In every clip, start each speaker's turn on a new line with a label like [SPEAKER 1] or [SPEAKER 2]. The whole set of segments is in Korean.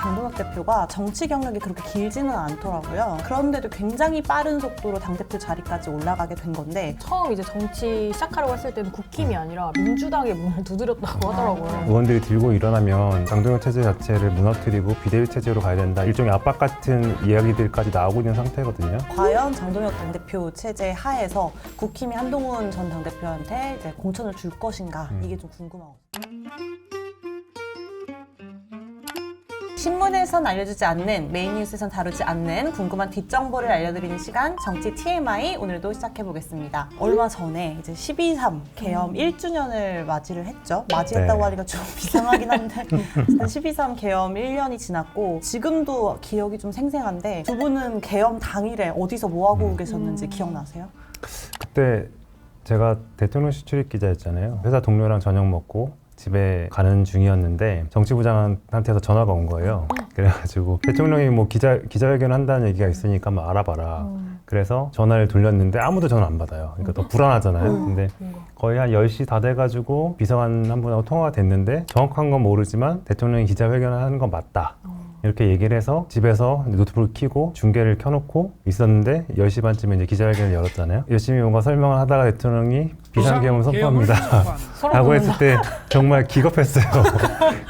[SPEAKER 1] 장동혁 대표가 정치 경력이 그렇게 길지는 않더라고요. 그런데도 굉장히 빠른 속도로 당대표 자리까지 올라가게 된 건데
[SPEAKER 2] 처음 이제 정치 시작하려고 했을 때는 국힘이 아니라 민주당의 문을 두드렸다고 하더라고요.
[SPEAKER 3] 의원들이 들고 일어나면 장동혁 체제 자체를 무너뜨리고 비대위 체제로 가야 된다. 일종의 압박 같은 이야기들까지 나오고 있는 상태거든요.
[SPEAKER 1] 과연 장동혁 당대표 체제 하에서 국힘이 한동훈 전 당대표한테 이제 공천을 줄 것인가 이게 좀 궁금하고. 신문에선 알려주지 않는, 메인 뉴스에선 다루지 않는 궁금한 뒷정보를 알려드리는 시간 정치 TMI 오늘도 시작해보겠습니다. 얼마 전에 이제 12.3 계엄 1주년을 맞이를 했죠. 맞이했다고
[SPEAKER 3] 네.
[SPEAKER 1] 하니까 좀 이상하긴 한데 어쨌든 12.3 계엄 1년이 지났고 지금도 기억이 좀 생생한데 두 분은 계엄 당일에 어디서 뭐하고 계셨는지 기억나세요?
[SPEAKER 3] 그때 제가 대통령실 출입 기자였잖아요. 회사 동료랑 저녁 먹고 집에 가는 중이었는데 정치부장한테서 전화가 온 거예요. 그래가지고 대통령이 뭐 기자회견을 한다는 얘기가 있으니까 한번 알아봐라. 그래서 전화를 돌렸는데 아무도 전화 안 받아요. 그러니까 더 불안하잖아요. 근데 거의 한 10시 다 돼가지고 비서관 한 분하고 통화가 됐는데 정확한 건 모르지만 대통령이 기자회견을 하는 건 맞다. 이렇게 얘기를 해서 집에서 노트북을 켜고 중계를 켜놓고 있었는데 10시 반쯤에 이제 기자회견을 열었잖아요. 열심히 뭔가 설명을 하다가 대통령이 비상계엄을 선포합니다. 라고 했을 때 정말 기겁했어요.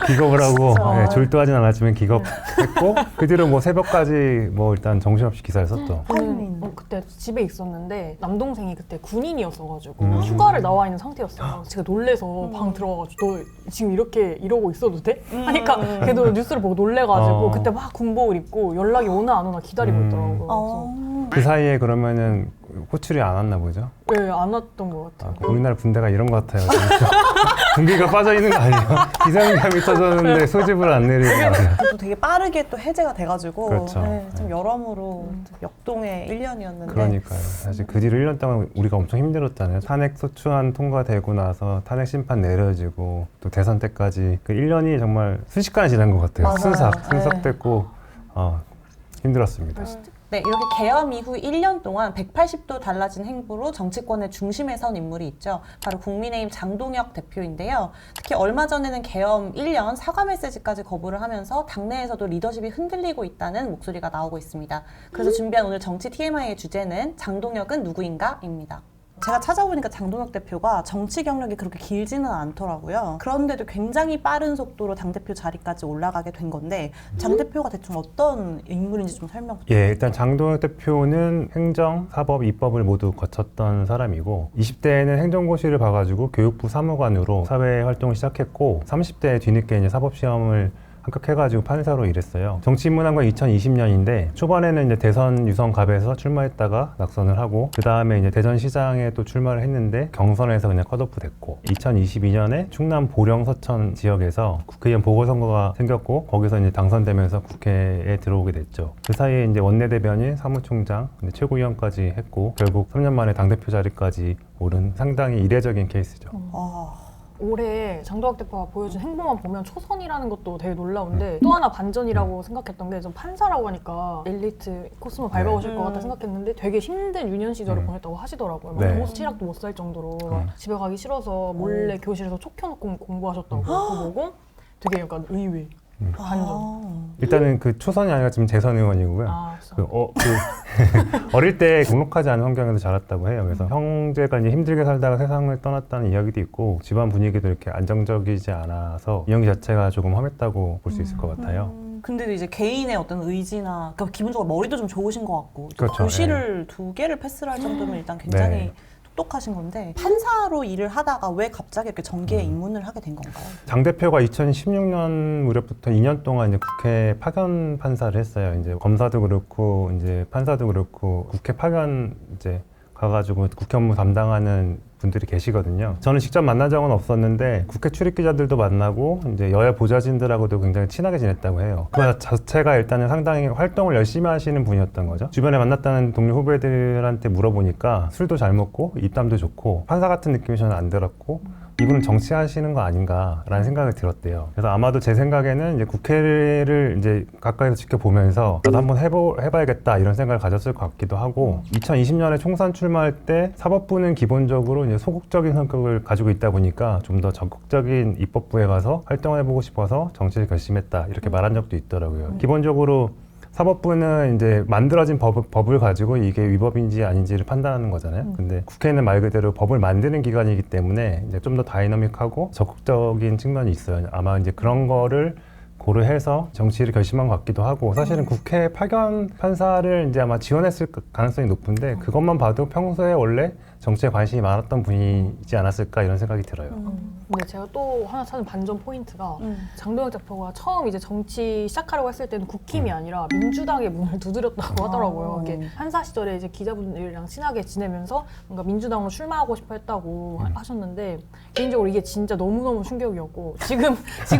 [SPEAKER 3] 기겁을 하고 네, 졸도하진 않았지만 기겁했고 그 뒤로 뭐 새벽까지 뭐 일단 정신없이 기사를 썼죠.
[SPEAKER 2] 저는 그때 집에 있었는데 남동생이 그때 군인이었어가지고 휴가를 나와 있는 상태였어요. 제가 놀래서 방 들어가가지고 너 지금 이렇게 이러고 있어도 돼? 하니까 걔도 뉴스를 보고 놀래가지고 그때 막 군복을 입고 연락이 오나 안 오나 기다리고 있더라고요.
[SPEAKER 3] 그 사이에 그러면은 호출이 안 왔나 보죠?
[SPEAKER 2] 네, 안 왔던 것 같아요.
[SPEAKER 3] 우리나라 군대가 이런 것 같아요. 진짜. 군기가 빠져 있는 거 아니에요? 비상계엄이 터졌는데 소집을 안 내리고.
[SPEAKER 1] 또 되게 빠르게 또 해제가 돼가지고
[SPEAKER 3] 그렇죠.
[SPEAKER 1] 네, 좀 여러모로 역동의 1년이었는데
[SPEAKER 3] 그러니까요. 사실 그 뒤로 1년 동안 우리가 엄청 힘들었잖아요. 탄핵 소추안 통과되고 나서 탄핵 심판 내려지고 또 대선 때까지 그 1년이 정말 순식간에 지난 것 같아요.
[SPEAKER 1] 맞아요.
[SPEAKER 3] 순삭됐고 힘들었습니다.
[SPEAKER 1] 네, 이렇게 계엄 이후 1년 동안 180도 달라진 행보로 정치권의 중심에 선 인물이 있죠. 바로 국민의힘 장동혁 대표인데요. 특히 얼마 전에는 계엄 1년 사과 메시지까지 거부를 하면서 당내에서도 리더십이 흔들리고 있다는 목소리가 나오고 있습니다. 그래서 준비한 오늘 정치 TMI의 주제는 장동혁은 누구인가?입니다. 제가 찾아보니까 장동혁 대표가 정치 경력이 그렇게 길지는 않더라고요. 그런데도 굉장히 빠른 속도로 당대표 자리까지 올라가게 된 건데 장 대표가 대충 어떤 인물인지 좀 설명 부탁드립니다.
[SPEAKER 3] 예, 일단 장동혁 대표는 행정, 사법, 입법을 모두 거쳤던 사람이고 20대에는 행정고시를 봐가지고 교육부 사무관으로 사회 활동을 시작했고 30대 뒤늦게 이제 사법시험을 합격해가지고 판사로 일했어요. 정치 입문한 건 2020년인데 초반에는 이제 대선 유성갑에서 출마했다가 낙선을 하고 그 다음에 이제 대전시장에 또 출마를 했는데 경선에서 그냥 컷오프 됐고 2022년에 충남 보령 서천 지역에서 국회의원 보궐선거가 생겼고 거기서 이제 당선되면서 국회에 들어오게 됐죠. 그 사이에 이제 원내대변인, 사무총장, 최고위원까지 했고 결국 3년 만에 당대표 자리까지 오른 상당히 이례적인 케이스죠.
[SPEAKER 2] 올해 장동혁 대표가 보여준 행보만 보면 초선이라는 것도 되게 놀라운데 또 하나 반전이라고 생각했던 게 좀 판사라고 하니까 엘리트 코스모 밟아오실 것 같다 생각했는데 되게 힘든 유년 시절을 보냈다고 하시더라고요.
[SPEAKER 3] 네.
[SPEAKER 2] 도시락도 못 살 정도로 집에 가기 싫어서 몰래 교실에서 촉 켜놓고 공부하셨다고 그거 보고 되게 약간 의외. 반전.
[SPEAKER 3] 일단은 그 초선이 아니라 지금 재선 의원이고요. 어릴 때 등록하지 않은 환경에서 자랐다고 해요. 그래서 형제가 이제 힘들게 살다가 세상을 떠났다는 이야기도 있고 집안 분위기도 이렇게 안정적이지 않아서 이형 자체가 조금 험했다고 볼 수 있을 것 같아요.
[SPEAKER 1] 근데도 이제 개인의 어떤 의지나 그러니까 기본적으로 머리도 좀 좋으신 것 같고
[SPEAKER 3] 그렇죠.
[SPEAKER 1] 고시를 2개를 패스를 할 정도면 일단 굉장히
[SPEAKER 3] 네.
[SPEAKER 1] 똑똑하신 건데 판사로 일을 하다가 왜 갑자기 이렇게 정계에 입문을 하게 된 건가요?
[SPEAKER 3] 장 대표가 2016년 무렵부터 2년 동안 이제 국회 파견 판사를 했어요. 이제 검사도 그렇고 이제 판사도 그렇고 국회 파견 이제 가가지고 국회 업무 담당하는 분들이 계시거든요. 저는 직접 만난 적은 없었는데 국회 출입 기자들도 만나고 이제 여야 보좌진들하고도 굉장히 친하게 지냈다고 해요. 그 자체가 일단은 상당히 활동을 열심히 하시는 분이었던 거죠. 주변에 만났다는 동료 후배들한테 물어보니까 술도 잘 먹고 입담도 좋고 판사 같은 느낌이 저는 안 들었고 이분은 정치하시는 거 아닌가라는 생각이 들었대요. 그래서 아마도 제 생각에는 이제 국회를 이제 가까이서 지켜보면서 나도 한번 해봐야겠다 이런 생각을 가졌을 것 같기도 하고 2020년에 총선 출마할 때 사법부는 기본적으로 이제 소극적인 성격을 가지고 있다 보니까 좀 더 적극적인 입법부에 가서 활동을 해보고 싶어서 정치를 결심했다 이렇게 말한 적도 있더라고요. 기본적으로 사법부는 이제 만들어진 법을 가지고 이게 위법인지 아닌지를 판단하는 거잖아요. 근데 국회는 말 그대로 법을 만드는 기관이기 때문에 이제 좀 더 다이너믹하고 적극적인 측면이 있어요. 아마 이제 그런 거를 고려해서 정치를 결심한 것 같기도 하고 사실은 국회 파견 판사를 이제 아마 지원했을 가능성이 높은데 그것만 봐도 평소에 원래 정치에 관심이 많았던 분이지 않았을까 이런 생각이 들어요.
[SPEAKER 2] 근데 제가 또 하나 찾은 반전 포인트가 장동혁 대표가 처음 이제 정치 시작하려고 했을 때는 국힘이 아니라 민주당의 문을 두드렸다고 하더라고요. 이게 판사 시절에 이제 기자분들이랑 친하게 지내면서 뭔가 민주당으로 출마하고 싶어 했다고 하셨는데 개인적으로 이게 진짜 너무너무 충격이었고 지금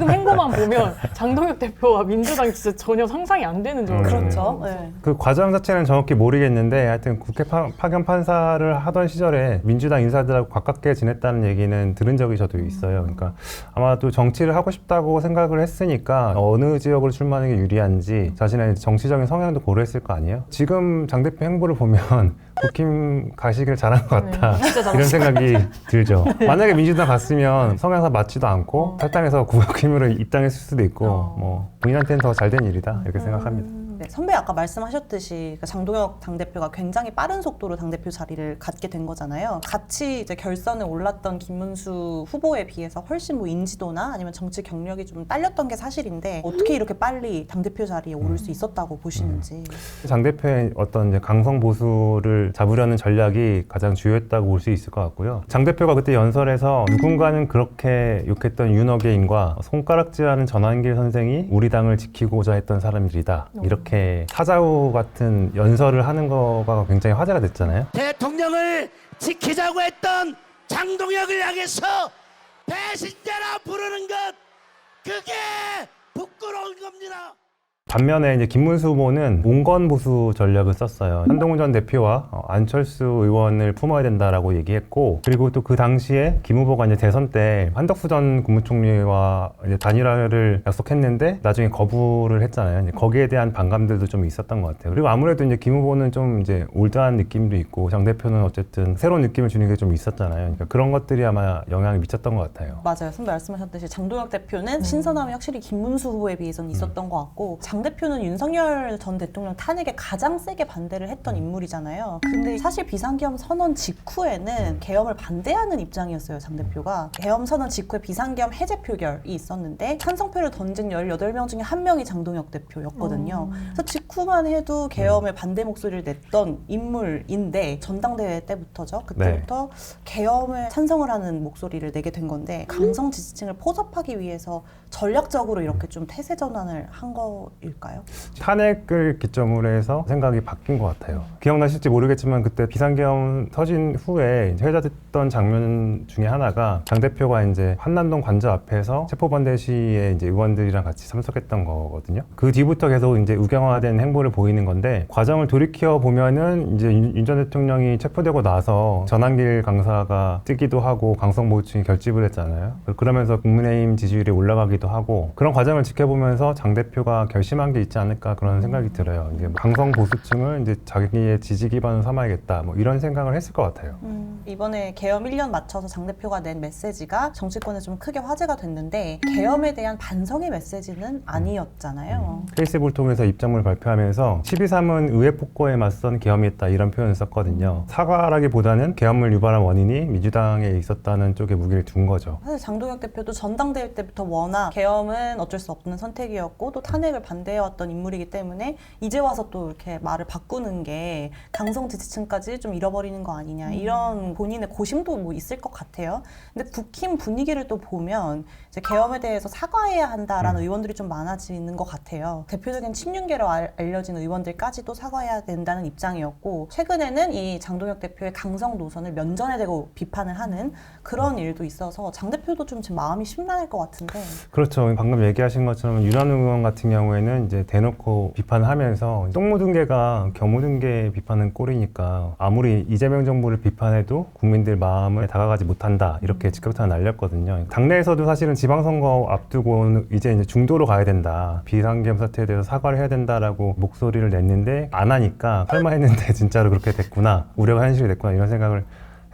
[SPEAKER 2] 행보만 보면 장동혁 대표와 민주당이 진짜 전혀 상상이 안 되는 줄 알았어요.
[SPEAKER 1] 그렇죠. 네.
[SPEAKER 3] 그 과정 자체는 정확히 모르겠는데 하여튼 국회 파견 판사를 하던 시절에 민주당 인사들하고 가깝게 지냈다는 얘기는 들은 적이 저도 있어요. 그러니까 아마도 정치를 하고 싶다고 생각을 했으니까 어느 지역으로 출마하는 게 유리한지 자신의 정치적인 성향도 고려했을 거 아니에요? 지금 장 대표 행보를 보면 국힘 가시길 잘한 것 같다. 이런 생각이 들죠. 만약에 민주당 갔으면 성향상 맞지도 않고 탈당해서 국힘으로 입당했을 수도 있고 뭐 본인한테는 더 잘 된 일이다 이렇게 생각합니다.
[SPEAKER 1] 네, 선배 아까 말씀하셨듯이 장동혁 당대표가 굉장히 빠른 속도로 당대표 자리를 갖게 된 거잖아요. 같이 이제 결선에 올랐던 김문수 후보에 비해서 훨씬 뭐 인지도나 아니면 정치 경력이 좀 딸렸던 게 사실인데 어떻게 이렇게 빨리 당대표 자리에 오를 수 있었다고 보시는지.
[SPEAKER 3] 장 대표의 어떤 이제 강성 보수를 잡으려는 전략이 가장 주요했다고 볼 수 있을 것 같고요. 장 대표가 그때 연설에서 누군가는 그렇게 욕했던 윤어게인과 손가락질하는 전환길 선생이 우리 당을 지키고자 했던 사람들이다. 이렇게 사자후 같은 연설을 하는 거가 굉장히 화제가 됐잖아요.
[SPEAKER 4] 대통령을 지키자고 했던 장동혁을 향해서 배신자라 부르는 것 그게 부끄러운 겁니다.
[SPEAKER 3] 반면에 이제 김문수 후보는 온건 보수 전략을 썼어요. 한동훈 전 대표와 안철수 의원을 품어야 된다라고 얘기했고, 그리고 또 그 당시에 김 후보가 이제 대선 때 한덕수 전 국무총리와 이제 단일화를 약속했는데 나중에 거부를 했잖아요. 이제 거기에 대한 반감들도 좀 있었던 것 같아요. 그리고 아무래도 이제 김 후보는 좀 이제 올드한 느낌도 있고, 장 대표는 어쨌든 새로운 느낌을 주는 게 좀 있었잖아요. 그러니까 그런 것들이 아마 영향을 미쳤던 것 같아요.
[SPEAKER 1] 맞아요. 선배 말씀하셨듯이 장동혁 대표는 신선함이 확실히 김문수 후보에 비해서는 있었던 것 같고, 장 대표는 윤석열 전 대통령 탄핵에 가장 세게 반대를 했던 인물이잖아요. 근데 사실 비상계엄 선언 직후에는 계엄을 반대하는 입장이었어요, 장 대표가. 계엄 선언 직후에 비상계엄 해제 표결이 있었는데 찬성표를 던진 18명 중에 1명이 장동혁 대표였거든요. 그래서 직후만 해도 계엄에 반대 목소리를 냈던 인물인데 전당대회 때부터죠. 그때부터 계엄에 찬성을 하는 목소리를 내게 된 건데, 강성 지지층을 포섭하기 위해서 전략적으로 이렇게 좀 태세 전환을 한 거일까요?
[SPEAKER 3] 탄핵을 기점으로 해서 생각이 바뀐 것 같아요. 기억나실지 모르겠지만 그때 비상계엄 터진 후에 회자됐던 장면 중에 하나가 장 대표가 이제 한남동 관저 앞에서 체포반대 시위에 이제 의원들이랑 같이 참석했던 거거든요. 그 뒤부터 계속 이제 우경화된 행보를 보이는 건데, 과정을 돌이켜 보면은 이제 윤 전 대통령이 체포되고 나서 전환길 강사가 뜨기도 하고 강성 모주층이 결집을 했잖아요. 그러면서 국민의힘 지지율이 올라가기도 하고, 그런 과정을 지켜보면서 장 대표가 결심한 게 있지 않을까 그런 생각이 들어요. 이제 강성 보수층을 이제 자기의 지지 기반으로 삼아야겠다, 뭐 이런 생각을 했을 것 같아요.
[SPEAKER 1] 이번에 계엄 1년 맞춰서 장 대표가 낸 메시지가 정치권에 좀 크게 화제가 됐는데, 계엄에 대한 반성의 메시지는 아니었잖아요.
[SPEAKER 3] 페이스북을 통해서 입장문을 발표하면서 12.3은 의회 폭거에 맞선 계엄이었다 이런 표현을 썼거든요. 사과라기보다는 계엄을 유발한 원인이 민주당에 있었다는 쪽에 무게를 둔 거죠.
[SPEAKER 1] 사실 장동혁 대표도 전당대회 때부터 워낙 계엄은 어쩔 수 없는 선택이었고 또 탄핵을 반대해왔던 인물이기 때문에 이제 와서 또 이렇게 말을 바꾸는 게 강성 지지층까지 좀 잃어버리는 거 아니냐, 이런 본인의 고심도 뭐 있을 것 같아요. 근데 국힘 분위기를 또 보면 이제 계엄에 대해서 사과해야 한다라는 의원들이 좀 많아지는 것 같아요. 대표적인 친윤계로 알려진 의원들까지도 사과해야 된다는 입장이었고, 최근에는 이 장동혁 대표의 강성 노선을 면전에 대고 비판을 하는 그런 일도 있어서 장 대표도 좀 지금 마음이 심란할 것 같은데.
[SPEAKER 3] 그렇죠. 방금 얘기하신 것처럼 윤한 의원 같은 경우에는 때는 이제 대놓고 비판하면서 똥 묻은 개가 겨 묻은 개 비판은 꼴이니까 아무리 이재명 정부를 비판해도 국민들 마음을 다가가지 못한다 이렇게 직격탄을 날렸거든요. 당내에서도 사실은 지방선거 앞두고 이제 중도로 가야 된다, 비상계엄 사태에 대해서 사과를 해야 된다라고 목소리를 냈는데 안 하니까 설마 했는데 진짜로 그렇게 됐구나, 우려가 현실이 됐구나 이런 생각을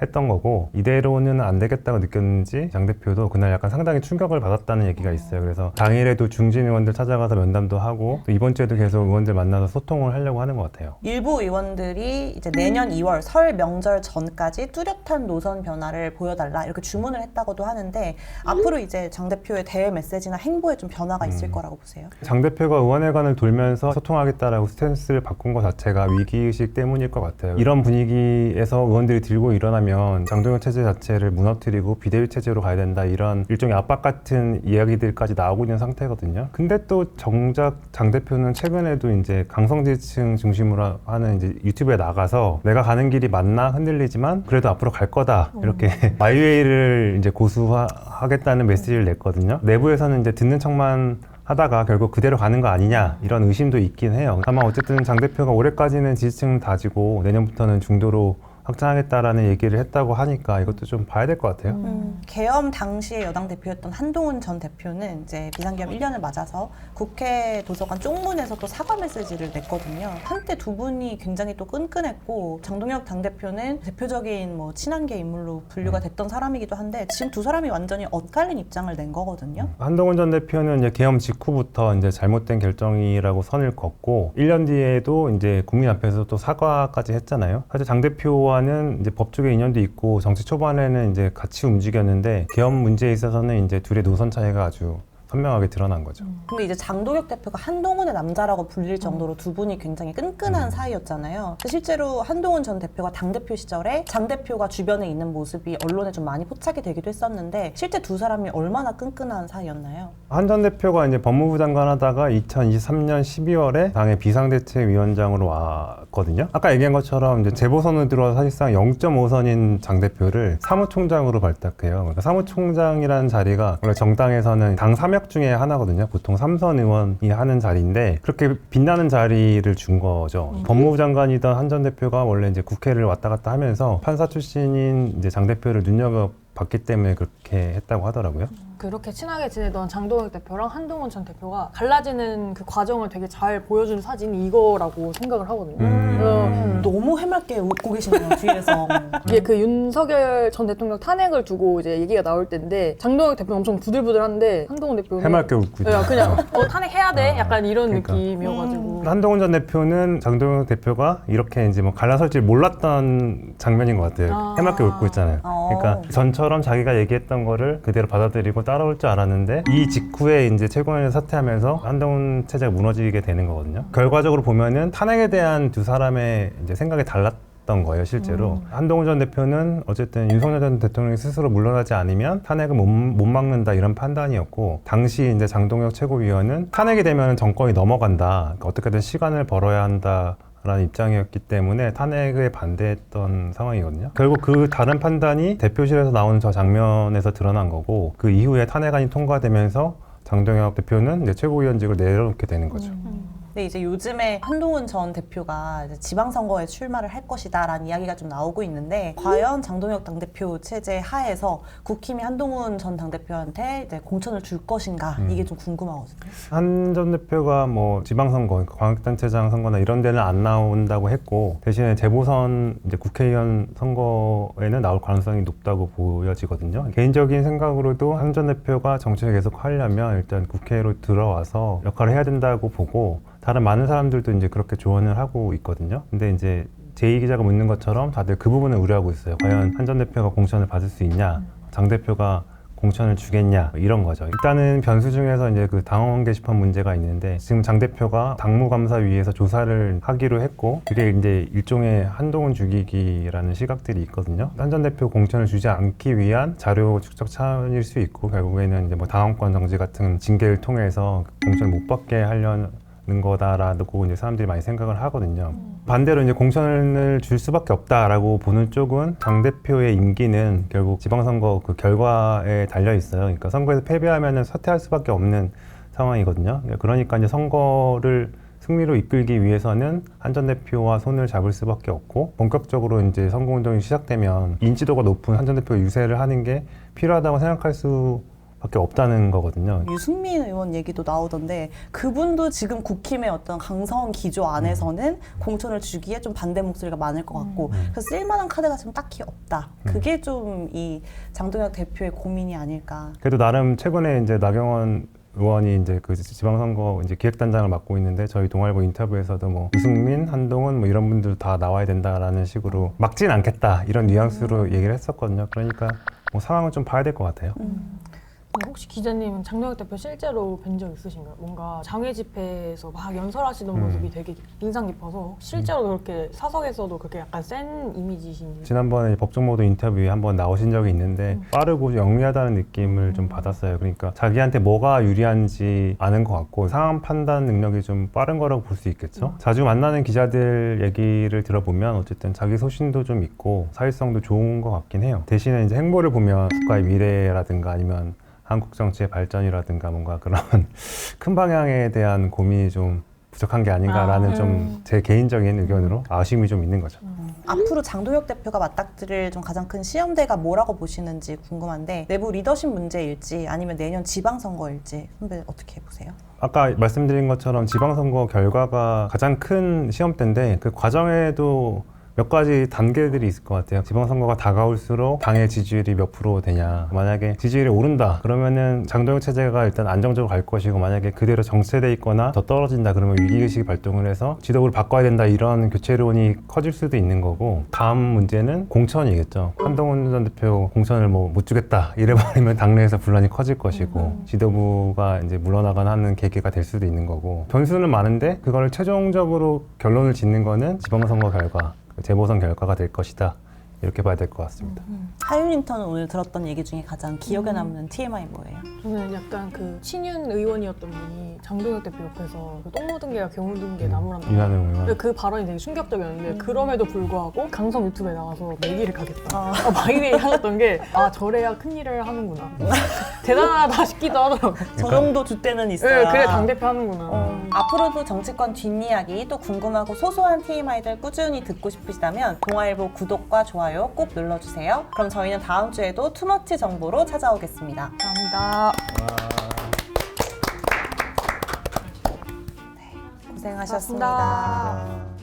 [SPEAKER 3] 했던 거고, 이대로는 안 되겠다고 느꼈는지 장 대표도 그날 약간 상당히 충격을 받았다는 얘기가 있어요. 그래서 당일에도 중진 의원들 찾아가서 면담도 하고 또 이번 주에도 계속 의원들 만나서 소통을 하려고 하는 것 같아요.
[SPEAKER 1] 일부 의원들이 이제 내년 2월 설 명절 전까지 뚜렷한 노선 변화를 보여달라 이렇게 주문을 했다고도 하는데, 앞으로 이제 장 대표의 대외 메시지나 행보에 좀 변화가 있을 거라고 보세요?
[SPEAKER 3] 장 대표가 의원회관을 돌면서 소통하겠다라고 스탠스를 바꾼 것 자체가 위기의식 때문일 것 같아요. 이런 분위기에서 의원들이 들고 일어나면 장동혁 체제 자체를 무너뜨리고 비대위 체제로 가야 된다, 이런 일종의 압박 같은 이야기들까지 나오고 있는 상태거든요. 근데 또 정작 장 대표는 최근에도 이제 강성지층 중심으로 하는 이제 유튜브에 나가서 내가 가는 길이 맞나 흔들리지만 그래도 앞으로 갈 거다 이렇게 마이웨이를 이제 고수하겠다는 메시지를 냈거든요. 내부에서는 이제 듣는 척만 하다가 결국 그대로 가는 거 아니냐 이런 의심도 있긴 해요. 다만 어쨌든 장 대표가 올해까지는 지지층 다지고 내년부터는 중도로 확장하겠다라는 얘기를 했다고 하니까 이것도 좀 봐야 될 것 같아요.
[SPEAKER 1] 계엄 당시에 여당 대표였던 한동훈 전 대표는 이제 비상계엄 1년을 맞아서 국회 도서관 쪽문에서 또 사과 메시지를 냈거든요. 한때 두 분이 굉장히 또 끈끈했고, 장동혁 당대표는 대표적인 뭐 친한계 인물로 분류가 됐던 사람이기도 한데 지금 두 사람이 완전히 엇갈린 입장을 낸 거거든요.
[SPEAKER 3] 한동훈 전 대표는 이제 계엄 직후부터 이제 잘못된 결정이라고 선을 걷고 1년 뒤에도 이제 국민 앞에서 또 사과까지 했잖아요. 사실 장 대표와는 이제 법조계 인연도 있고 정치 초반에는 이제 같이 움직였는데 계엄 문제에 있어서는 이제 둘의 노선 차이가 아주 선명하게 드러난 거죠.
[SPEAKER 1] 근데 이제 장동혁 대표가 한동훈의 남자라고 불릴 정도로 두 분이 굉장히 끈끈한 사이였잖아요. 실제로 한동훈 전 대표가 당대표 시절에 장 대표가 주변에 있는 모습이 언론에 좀 많이 포착이 되기도 했었는데, 실제 두 사람이 얼마나 끈끈한 사이였나요?
[SPEAKER 3] 한 전 대표가 이제 법무부 장관 하다가 2023년 12월에 당의 비상대책위원장으로 왔거든요. 아까 얘기한 것처럼 이제 재보선으로 들어와 사실상 0.5선인 장 대표를 사무총장으로 발탁해요. 그러니까 사무총장이라는 자리가 원래 정당에서는 당 3역 중에 하나거든요. 보통 3선 의원이 하는 자리인데 그렇게 빛나는 자리를 준 거죠. 법무부 장관이던 한 전 대표가 원래 이제 국회를 왔다 갔다 하면서 판사 출신인 이제 장 대표를 눈여겨봤기 때문에 그렇게 했다고 하더라고요.
[SPEAKER 2] 그렇게 친하게 지내던 장동혁 대표랑 한동훈 전 대표가 갈라지는 그 과정을 되게 잘 보여준 사진이 이거라고 생각을 하거든요.
[SPEAKER 1] 너무 해맑게 웃고 계시네요, 뒤에서.
[SPEAKER 2] 이게 그 윤석열 전 대통령 탄핵을 두고 이제 얘기가 나올 때인데 장동혁 대표는 엄청 부들부들한데 한동훈 대표는
[SPEAKER 3] 해맑게 웃고 있죠.
[SPEAKER 2] 그냥 탄핵해야 돼? 약간 이런
[SPEAKER 3] 그러니까.
[SPEAKER 2] 느낌이어가지고
[SPEAKER 3] 한동훈 전 대표는 장동혁 대표가 이렇게 이제 뭐 갈라설 줄 몰랐던 장면인 것 같아요. 해맑게 웃고 있잖아요. 그러니까 전처럼 자기가 얘기했던 거를 그대로 받아들이고 따라올 줄 알았는데 이 직후에 이제 최고위원회 사퇴하면서 한동훈 체제가 무너지게 되는 거거든요. 결과적으로 보면은 탄핵에 대한 두 사람의 이제 생각이 달랐던 거예요, 실제로. 한동훈 전 대표는 어쨌든 윤석열 전 대통령이 스스로 물러나지 않으면 탄핵을 못 막는다 이런 판단이었고, 당시 이제 장동혁 최고위원은 탄핵이 되면 정권이 넘어간다. 그러니까 어떻게든 시간을 벌어야 한다. 라는 입장이었기 때문에 탄핵에 반대했던 상황이거든요. 결국 그 다른 판단이 대표실에서 나오는 저 장면에서 드러난 거고, 그 이후에 탄핵안이 통과되면서 장동혁 대표는 이제 최고위원직을 내려놓게 되는 거죠.
[SPEAKER 1] 근데 이제 요즘에 한동훈 전 대표가 이제 지방선거에 출마를 할 것이다라는 이야기가 좀 나오고 있는데, 과연 장동혁 당대표 체제 하에서 국힘이 한동훈 전 당대표한테 이제 공천을 줄 것인가, 이게 좀 궁금하거든요.
[SPEAKER 3] 한 전 대표가 뭐 지방선거, 그러니까 광역단체장 선거나 이런 데는 안 나온다고 했고, 대신에 재보선 이제 국회의원 선거에는 나올 가능성이 높다고 보여지거든요. 개인적인 생각으로도 한 전 대표가 정치를 계속 하려면 일단 국회로 들어와서 역할을 해야 된다고 보고, 다른 많은 사람들도 이제 그렇게 조언을 하고 있거든요. 근데 이제 제이 기자가 묻는 것처럼 다들 그 부분을 우려하고 있어요. 과연 한 전 대표가 공천을 받을 수 있냐, 장 대표가 공천을 주겠냐, 이런 거죠. 일단은 변수 중에서 이제 그 당원 게시판 문제가 있는데, 지금 장 대표가 당무감사위에서 조사를 하기로 했고, 그게 이제 일종의 한동훈 죽이기라는 시각들이 있거든요. 한 전 대표 공천을 주지 않기 위한 자료 축적 차원일 수 있고, 결국에는 이제 뭐 당원권 정지 같은 징계를 통해서 공천을 못 받게 하려는 거다라고 이제 사람들이 많이 생각을 하거든요. 반대로 이제 공천을 줄 수밖에 없다라고 보는 쪽은 장 대표의 임기는 결국 지방선거 그 결과에 달려 있어요. 그러니까 선거에서 패배하면은 사퇴할 수밖에 없는 상황이거든요. 그러니까 이제 선거를 승리로 이끌기 위해서는 한 전 대표와 손을 잡을 수밖에 없고 본격적으로 이제 선거운동이 시작되면 인지도가 높은 한 전 대표 유세를 하는 게 필요하다고 생각할 수밖에 없다는 거거든요.
[SPEAKER 1] 유승민 의원 얘기도 나오던데 그분도 지금 국힘의 어떤 강성 기조 안에서는 공천을 주기에 좀 반대 목소리가 많을 것 같고 그래서 쓸만한 카드가 좀 딱히 없다. 그게 좀 이 장동혁 대표의 고민이 아닐까.
[SPEAKER 3] 그래도 나름 최근에 이제 나경원 의원이 이제 그 지방선거 이제 기획단장을 맡고 있는데 저희 동아일보 인터뷰에서도 뭐 유승민, 한동훈 뭐 이런 분들 다 나와야 된다라는 식으로 막진 않겠다 이런 뉘앙스로 얘기를 했었거든요. 그러니까 뭐 상황을 좀 봐야 될 것 같아요.
[SPEAKER 2] 혹시 기자님은 장동혁 대표 실제로 뵌 적 있으신가요? 뭔가 장외 집회에서 막 연설하시던 모습이 되게 인상 깊어서 실제로 그렇게 사석에서도 그렇게 약간 센 이미지신지.
[SPEAKER 3] 지난번에 법정모도 인터뷰에 한번 나오신 적이 있는데 빠르고 영리하다는 느낌을 좀 받았어요. 그러니까 자기한테 뭐가 유리한지 아는 것 같고 상황 판단 능력이 좀 빠른 거라고 볼 수 있겠죠. 자주 만나는 기자들 얘기를 들어보면 어쨌든 자기 소신도 좀 있고 사회성도 좋은 것 같긴 해요. 대신에 이제 행보를 보면 국가의 미래라든가 아니면 한국 정치의 발전이라든가 뭔가 그런 큰 방향에 대한 고민이 좀 부족한 게 아닌가라는 좀 제 개인적인 의견으로 아쉬움이 좀 있는 거죠.
[SPEAKER 1] 앞으로 장동혁 대표가 맞닥뜨릴 좀 가장 큰 시험대가 뭐라고 보시는지 궁금한데 내부 리더십 문제일지 아니면 내년 지방선거일지 선배 어떻게 보세요?
[SPEAKER 3] 아까 말씀드린 것처럼 지방선거 결과가 가장 큰 시험대인데 그 과정에도 몇 가지 단계들이 있을 것 같아요. 지방선거가 다가올수록 당의 지지율이 몇 프로 되냐. 만약에 지지율이 오른다 그러면은 장동혁 체제가 일단 안정적으로 갈 것이고 만약에 그대로 정체돼 있거나 더 떨어진다 그러면 위기의식이 발동을 해서 지도부를 바꿔야 된다 이런 교체론이 커질 수도 있는 거고 다음 문제는 공천이겠죠. 한동훈 전 대표 공천을 뭐 못 주겠다 이래버리면 당내에서 분란이 커질 것이고 지도부가 이제 물러나거나 하는 계기가 될 수도 있는 거고 변수는 많은데 그거를 최종적으로 결론을 짓는 거는 지방선거 결과 재보선 결과가 될 것이다. 이렇게 봐야 될 것 같습니다.
[SPEAKER 1] 하윤 인턴은 오늘 들었던 얘기 중에 가장 기억에 남는 TMI 뭐예요?
[SPEAKER 2] 저는 약간 그 친윤 의원이었던 분이 장동혁 대표 옆에서 그똥 묻은 개가 개 묻은 게 나무란다.
[SPEAKER 3] 이난영 의원.
[SPEAKER 2] 그 발언이 되게 충격적이었는데 그럼에도 불구하고 강성 유튜브에 나가서 내기를 가겠다. 막 이래 하셨던 게 아 저래야 큰일을 하는구나. 대단하다 싶기도 하더라고요.
[SPEAKER 1] 저 정도 줏대는 있어야.
[SPEAKER 2] 네, 그래 당대표 하는구나.
[SPEAKER 1] 앞으로도 정치권 뒷이야기 또 궁금하고 소소한 TMI들 꾸준히 듣고 싶으시다면 동아일보 구독과 좋아요 꼭 눌러주세요. 그럼 저희는 다음 주에도 투머치 정보로 찾아오겠습니다.
[SPEAKER 2] 감사합니다.
[SPEAKER 1] 고생하셨습니다.
[SPEAKER 2] 고맙습니다.
[SPEAKER 3] 아.